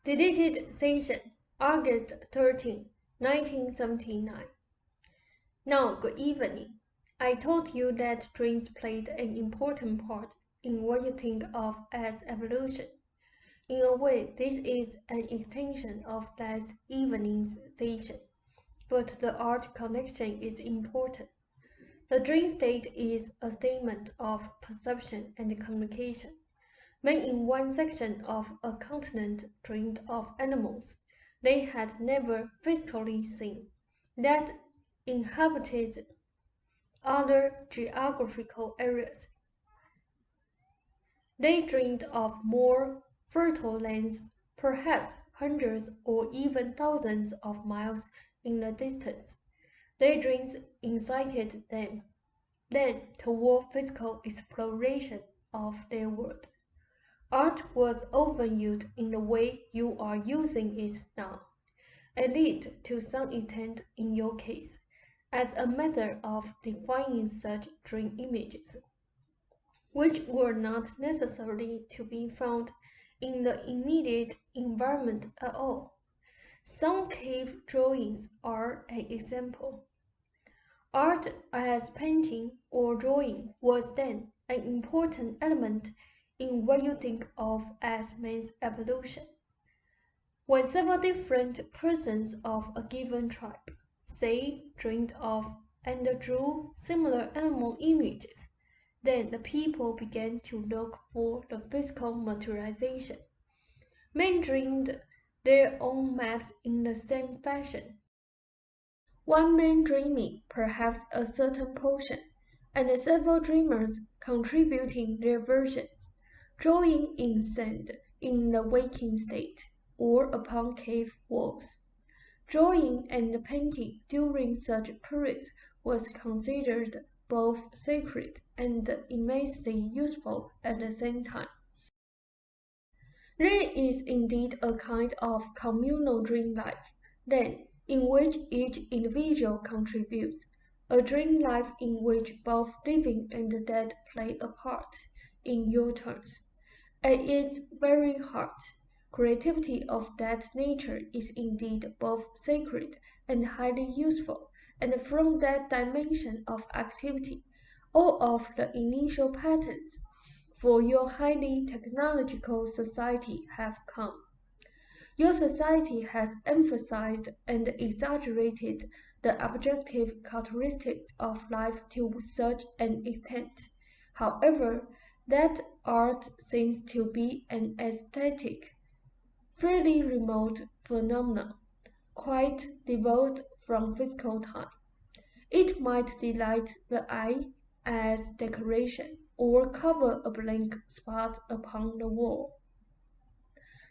Deleted session, August 13, 1979. Now, good evening. I told you that dreams played an important part in what you think of as evolution. In a way, this is an extension of last evening's session, but the art connection is important. The dream state is a statement of perception and communication. Men in one section of a continent dreamed of animals they had never physically seen, that inhabited other geographical areas. They dreamed of more fertile lands, perhaps hundreds or even thousands of miles in the distance. Their dreams incited them, then, toward physical exploration of their world. Art was often used in the way you are using it now, at least to some extent in your case, as a method of defining such dream images, which were not necessarily to be found in the immediate environment at all. Some cave drawings are an example. Art as painting or drawing was then an important element in what you think of as man's evolution. When several different persons of a given tribe, say, dreamed of and drew similar animal images, then the people began to look for the physical materialization. Men dreamed their own maps in the same fashion. One man dreaming perhaps a certain portion, and several dreamers contributing their versions. Drawing in sand in the waking state, or upon cave walls. Drawing and painting during such periods was considered both sacred and immensely useful at the same time. There is indeed a kind of communal dream life, then, in which each individual contributes, a dream life in which both living and dead play a part, in your terms. At its very heart, creativity of that nature is indeed both sacred and highly useful, and from that dimension of activity, all of the initial patterns for your highly technological society have come. Your society has emphasized and exaggerated the objective characteristics of life to such an extent, however, that art seems to be an aesthetic, fairly remote phenomenon, quite devoid from physical time. It might delight the eye as decoration, or cover a blank spot upon the wall.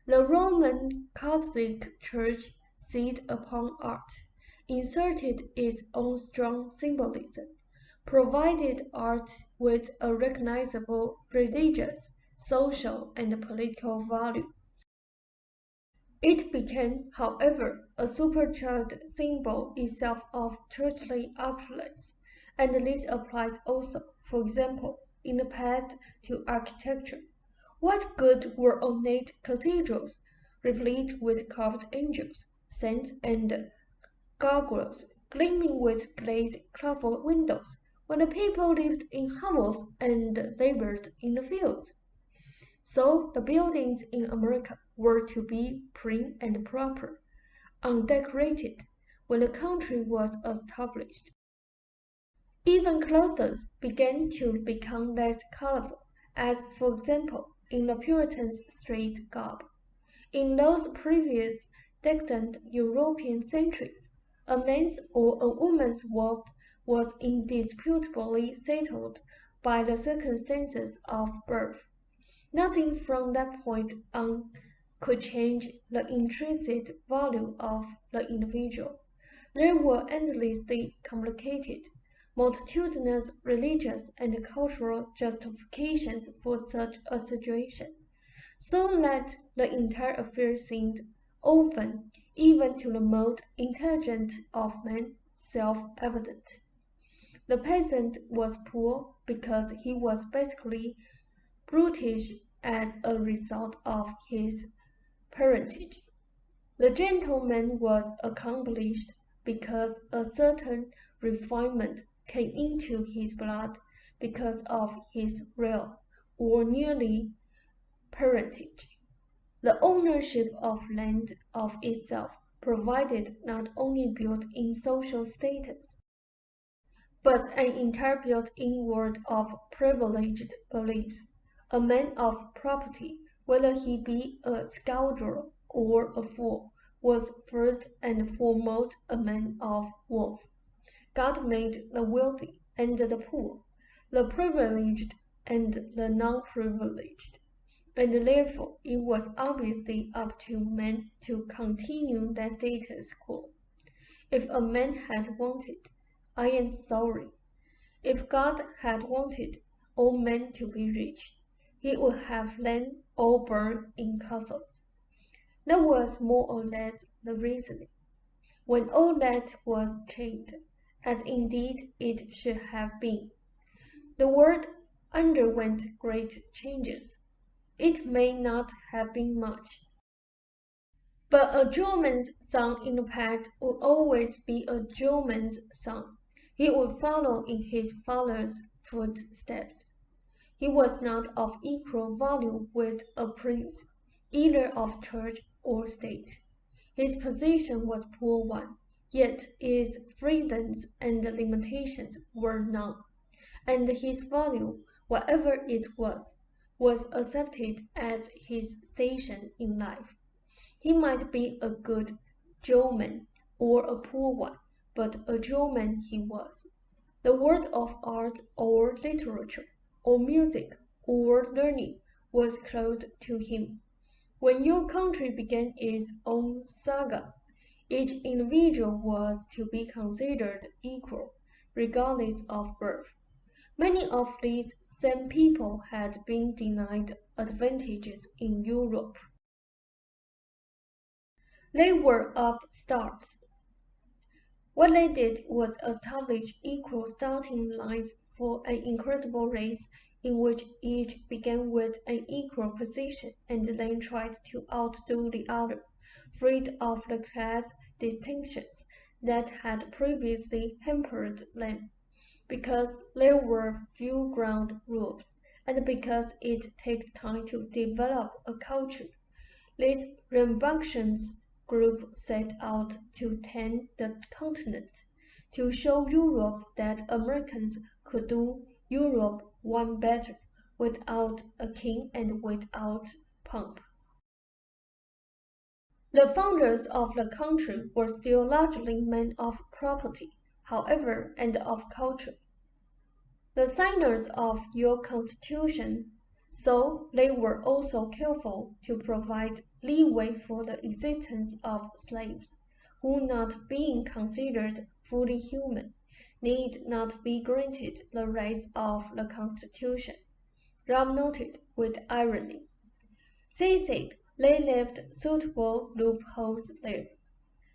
The Roman Catholic Church seized upon art, inserted its own strong symbolism, provided art with a recognizable religious, social, and political value. It became, however, a supercharged symbol itself of churchly opulence, and this applies also, for example, in the past to architecture. What good were ornate cathedrals, replete with carved angels, saints, and gargoyles, gleaming with glazed clover windows, when the people lived in hovels and labored in the fields? So the buildings in America were to be prim and proper, undecorated, when the country was established. Even clothes began to become less colorful, as, for example, in the Puritan's street garb. In those previous decadent European centuries, a man's or a woman's worth was indisputably settled by the circumstances of birth. Nothing from that point on could change the intrinsic value of the individual. There were endlessly complicated, multitudinous religious and cultural justifications for such a situation, so that the entire affair seemed often, even to the most intelligent of men, self-evident. The peasant was poor because he was basically brutish as a result of his parentage. The gentleman was accomplished because a certain refinement came into his blood because of his real, or nearly, parentage. The ownership of land of itself provided not only built-in social status, but an entire built-in world of privileged beliefs. A man of property, whether he be a scoundrel or a fool, was first and foremost a man of worth. God made the wealthy and the poor, the privileged and the non-privileged, and therefore it was obviously up to man to continue that status quo. If a man had wanted, I am sorry, if God had wanted all men to be rich, he would have them all burned in castles. That was more or less the reasoning. When all that was changed, as indeed it should have been, the world underwent great changes. It may not have been much, but a German's son in the past would always be a German's son. He would follow in his father's footsteps. He was not of equal value with a prince, either of church or state. His position was a poor one, yet his freedoms and limitations were none, and his value, whatever it was accepted as his station in life. He might be a good German or a poor one, but a German he was. The world of art or literature, or music, or learning was closed to him. When your country began its own saga, each individual was to be considered equal, regardless of birth. Many of these same people had been denied advantages in Europe. They were upstarts. What they did was establish equal starting lines for an incredible race in which each began with an equal position and then tried to outdo the other, freed of the class distinctions that had previously hampered them, because there were few ground rules, and because it takes time to develop a culture. This rambunctious group set out to tend the continent, to show Europe that Americans could do Europe one better, without a king and without pomp. The founders of the country were still largely men of property, however, and of culture. The signers of your Constitution, so they were also careful to provide leeway for the existence of slaves, who, not being considered fully human, need not be granted the rights of the Constitution. Ram noted with irony. They said they left suitable loopholes there.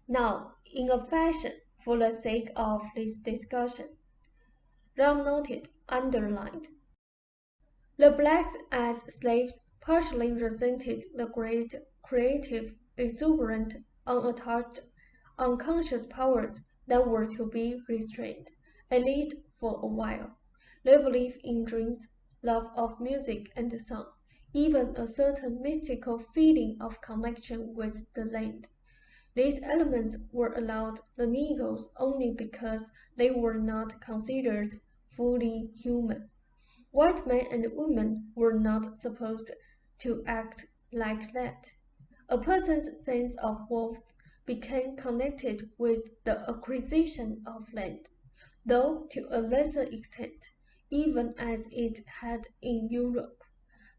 Now, in a fashion, for the sake of this discussion, Ram noted, underlined. The blacks as slaves partially resented the great, creative, exuberant, unattached, unconscious powers that were to be restrained, at least for a while. They believed in dreams, love of music and song, even a certain mystical feeling of connection with the land. These elements were allowed the Negroes only because they were not considered fully human. White men and women were not supposed to act like that. A person's sense of worth became connected with the acquisition of land, though to a lesser extent, even as it had in Europe.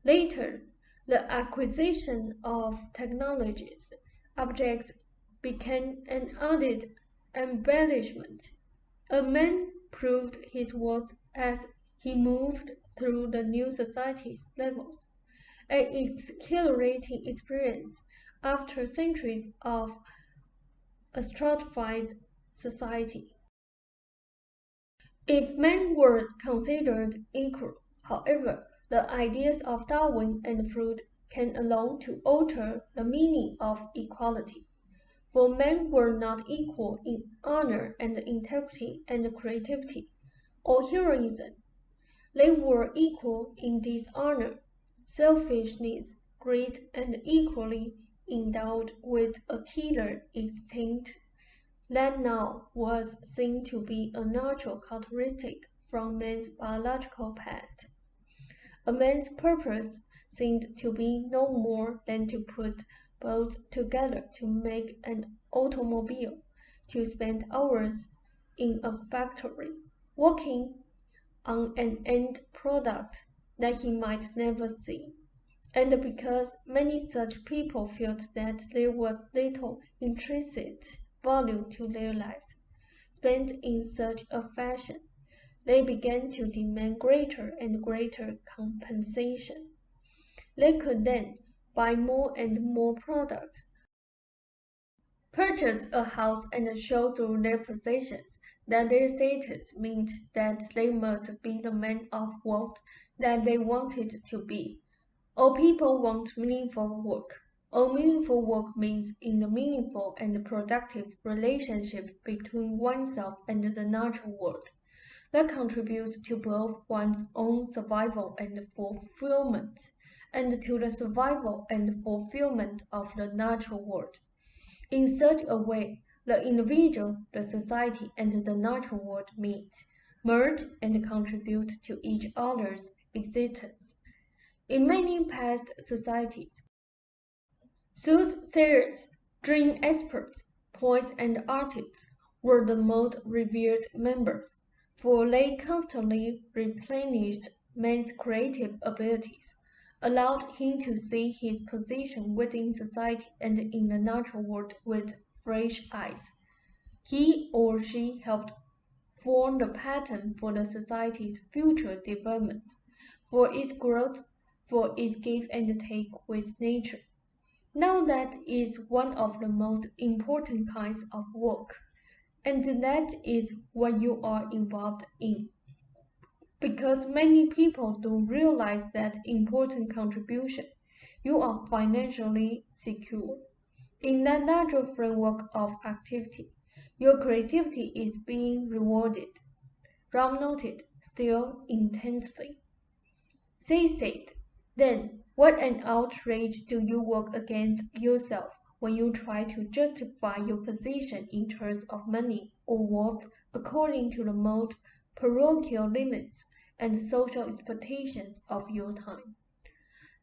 Later, the acquisition of technologies, objects became an added embellishment. A man proved his worth as he moved through the new society's levels, an exhilarating experience after centuries of a stratified society. If men were considered equal, however, the ideas of Darwin and Freud can alone to alter the meaning of equality. For men were not equal in honor and integrity and creativity, or heroism. They were equal in dishonor, selfishness, greed, and equally endowed with a killer instinct that now was seen to be a natural characteristic from man's biological past. A man's purpose seemed to be no more than to put both together to make an automobile, to spend hours in a factory, working on an end product that he might never see. And because many such people felt that there was little intrinsic value to their lives, spent in such a fashion, they began to demand greater and greater compensation. They could then buy more and more products, purchase a house, and show through their possessions that their status meant that they must be the men of wealth that they wanted to be. All people want meaningful work. All meaningful work means in the meaningful and productive relationship between oneself and the natural world that contributes to both one's own survival and fulfillment, and to the survival and fulfillment of the natural world. In such a way, the individual, the society, and the natural world meet, merge, and contribute to each other's existence. In many past societies, soothsayers, dream experts, poets, and artists were the most revered members, for they constantly replenished man's creative abilities, allowed him to see his position within society and in the natural world with fresh eyes. He or she helped form the pattern for the society's future developments, for its growth, for its give and take with nature. Now that is one of the most important kinds of work, and that is what you are involved in. Because many people don't realize that important contribution, you are financially secure. In that natural framework of activity, your creativity is being rewarded. Rob noted, still intensely. They said, then what an outrage do you work against yourself when you try to justify your position in terms of money or worth according to the most parochial limits and social expectations of your time.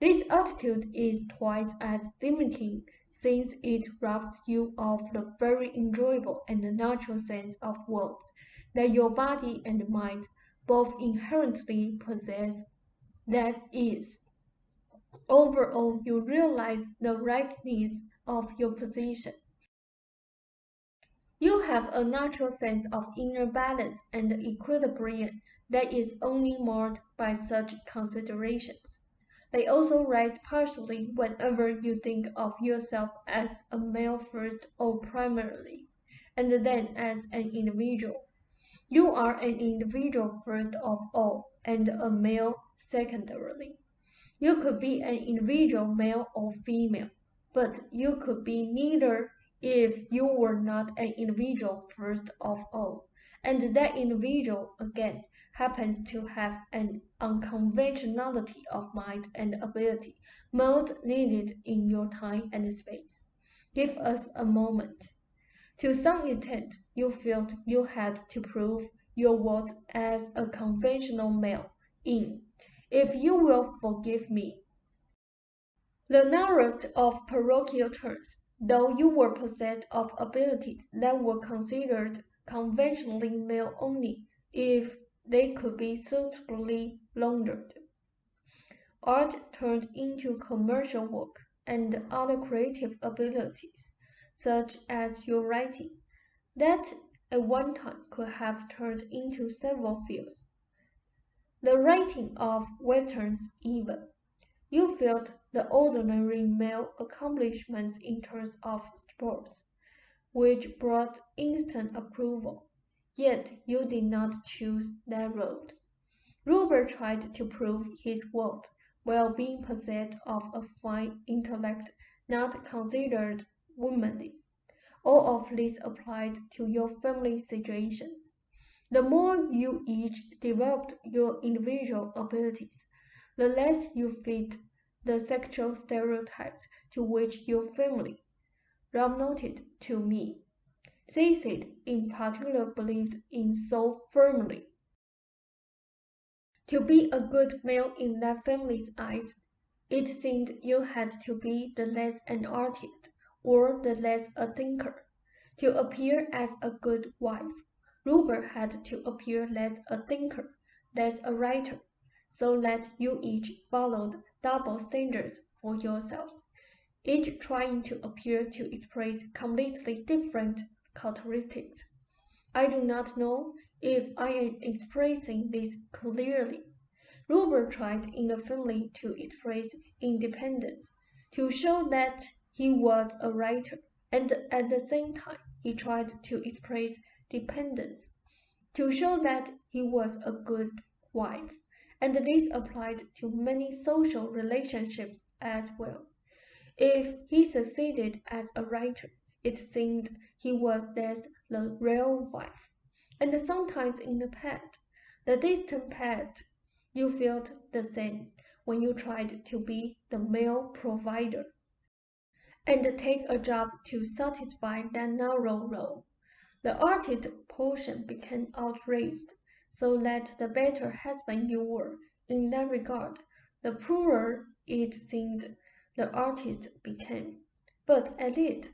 This attitude is twice as limiting since it robs you of the very enjoyable and natural sense of wealth that your body and mind both inherently possess. That is, overall you realize the rightness of your position. You have a natural sense of inner balance and equilibrium that is only marred by such considerations. They also rise partially whenever you think of yourself as a male first or primarily, and then as an individual. You are an individual first of all, and a male secondarily. You could be an individual male or female, but you could be neither if you were not an individual first of all, and that individual, again, happens to have an unconventionality of mind and ability most needed in your time and space. Give us a moment. To some extent, you felt you had to prove your worth as a conventional male in, if you will forgive me, the narrowest of parochial terms, though you were possessed of abilities that were considered conventionally male only, if they could be suitably laundered. Art turned into commercial work and other creative abilities, such as your writing, that at one time could have turned into several fields. The writing of westerns even. You felt the ordinary male accomplishments in terms of sports, which brought instant approval, yet you did not choose that road. Robert tried to prove his worth while being possessed of a fine intellect not considered womanly. All of this applied to your family situations. The more you each developed your individual abilities, the less you fit the sexual stereotypes to which your family, Rob noted to me, Seth in particular believed in so firmly. To be a good male in that family's eyes, it seemed you had to be the less an artist or the less a thinker. To appear as a good wife, Rupert had to appear less a thinker, less a writer, so that you each followed double standards for yourselves, each trying to appear to express completely different characteristics. I do not know if I am expressing this clearly. Robert tried in the family to express independence, to show that he was a writer, and at the same time he tried to express dependence, to show that he was a good wife, and this applied to many social relationships as well. If he succeeded as a writer, it seemed he was thus the real wife. And sometimes in the past, the distant past, you felt the same when you tried to be the male provider and take a job to satisfy that narrow role. The artist portion became outraged, so that the better husband you were in that regard, the poorer it seemed the artist became. But at least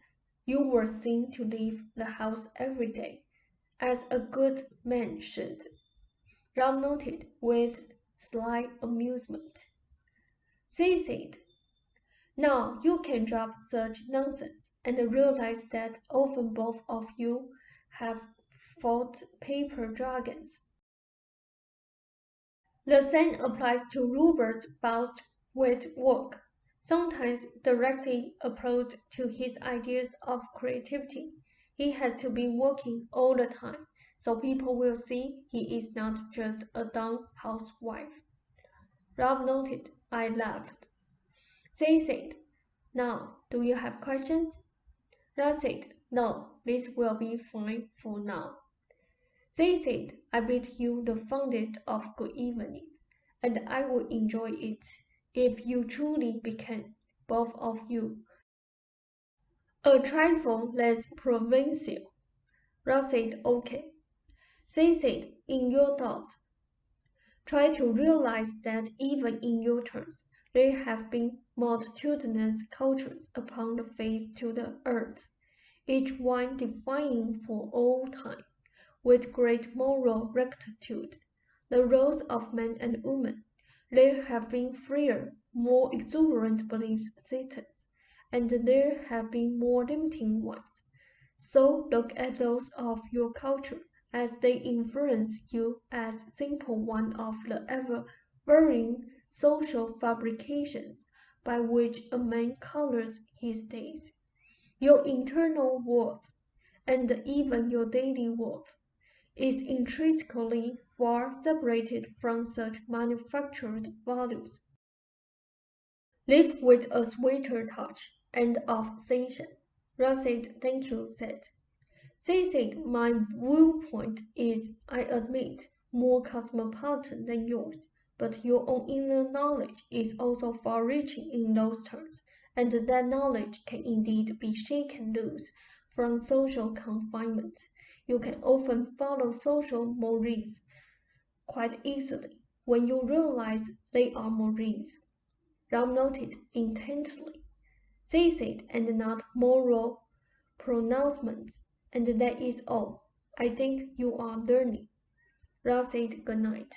you were seen to leave the house every day, as a good man should. Rob noted with slight amusement. She said, "Now you can drop such nonsense and realize that often both of you have fought paper dragons." The same applies to Rupert's bout with work, sometimes directly opposed to his ideas of creativity. He has to be working all the time, so people will see he is not just a dumb housewife. Rob noted. I laughed. They said, "Now, do you have questions?" Rob said, "No, this will be fine for now." They said, "I bid you the fondest of good evenings, and I would enjoy it if you truly became, both of you, a trifle less provincial." Rob said, "Okay." They said, "In your thoughts, try to realize that even in your terms, there have been multitudinous cultures upon the face to the earth, each one defying for all time, with great moral rectitude, the roles of man and woman. There have been freer, more exuberant belief systems, and there have been more limiting ones. So look at those of your culture as they influence you as simple one of the ever-varying social fabrications by which a man colors his days. Your internal worth, and even your daily worth, is intrinsically far separated from such manufactured values. Live with a sweeter touch and of sensation." Rob said, "Thank you, Seth." They said, "My viewpoint is, I admit, more cosmopolitan than yours, but your own inner knowledge is also far-reaching in those terms, and that knowledge can indeed be shaken loose from social confinement. You can often follow social mores quite easily when you realize they are mores." Rob noted intently. They said, "And not moral pronouncements. And that is all. I think you are learning." Rob said good night.